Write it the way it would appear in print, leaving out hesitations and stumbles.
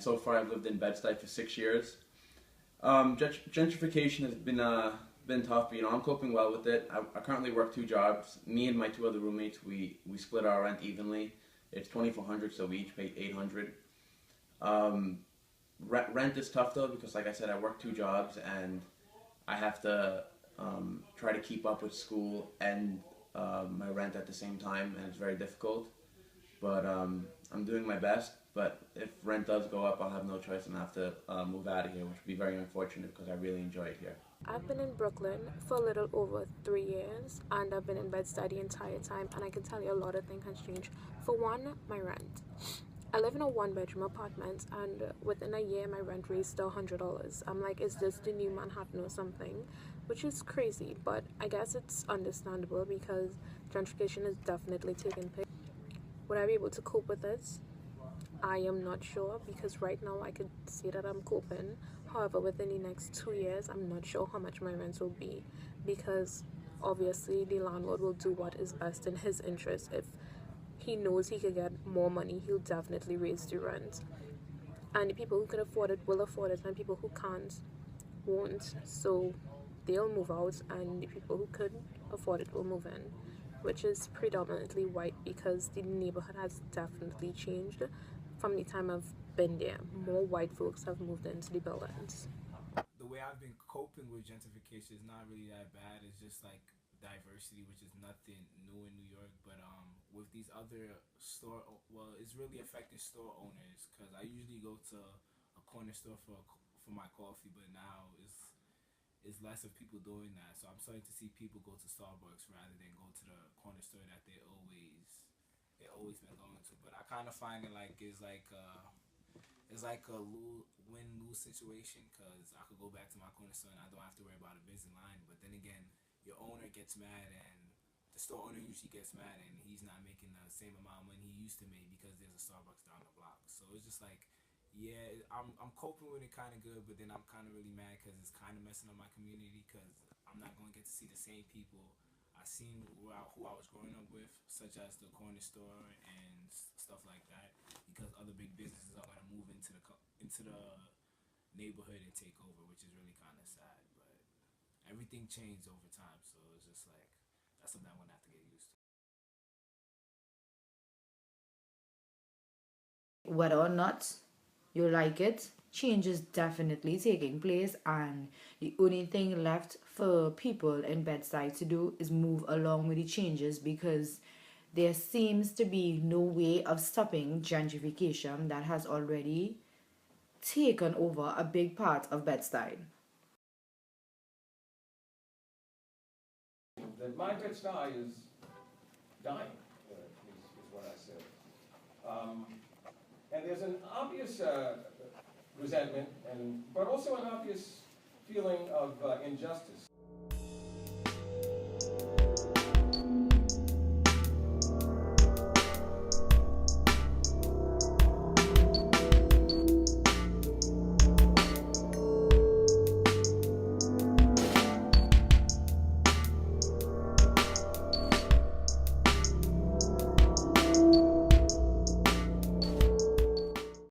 so far I've lived in Bed-Stuy for 6 years. Gentrification has been tough, but I'm coping well with it. I currently work 2 jobs. Me and my 2 other roommates, we split our rent evenly. It's $2,400, so we each pay $800. Rent is tough though because, like I said, I work 2 jobs and I have to try to keep up with school and my rent at the same time, and it's very difficult. But I'm doing my best. But if rent does go up, I'll have no choice and have to move out of here, which would be very unfortunate because I really enjoy it here. I've been in Brooklyn for a little over 3 years, and I've been in Bed-Stuy the entire time, and I can tell you a lot of things has changed. For one, my rent. I live in a 1-bedroom apartment, and within a year, my rent raised to $100. I'm like, is this the new Manhattan or something? Which is crazy, but I guess it's understandable because gentrification is definitely taking place. Would I be able to cope with this? I am not sure because right now I could say that I'm coping. However, within the next 2 years, I'm not sure how much my rent will be because obviously the landlord will do what is best in his interest. If he knows he could get more money, he'll definitely raise the rent. And the people who can afford it will afford it, and people who can't won't. So they'll move out, and the people who could afford it will move in, which is predominantly white because the neighborhood has definitely changed from the time I've been there. More white folks have moved into the buildings. The way I've been coping with gentrification is not really that bad. It's just like diversity, which is nothing new in New York. But with these other it's really affecting store owners because I usually go to a corner store for my coffee, but now it's less of people doing that. So I'm starting to see people go to Starbucks rather than go to the corner store that they always been going to. But I kind of find it like it's like a win-lose situation because I could go back to my corner store and I don't have to worry about a busy line. But then again, your owner gets mad and the store owner usually gets mad and he's not making the same amount of money he used to make because there's a Starbucks down the block. So it's just like, yeah, I'm coping with it kind of good, but then I'm kind of really mad because it's kind of messing up my community because I'm not going to get to see the same people I seen who I was growing up with, such as the corner store and stuff like that, because other big businesses are going to move into the neighborhood and take over, which is really kind of sad. But everything changed over time, so it's just like that's something I'm going to have to get used to. Whether or not you like it, change is definitely taking place, and the only thing left for people in Bed-Stuy to do is move along with the changes because there seems to be no way of stopping gentrification that has already taken over a big part of Bed-Stuy. That my Bed-Stuy is dying, is what I said. And there's an obvious resentment, but also an obvious feeling of injustice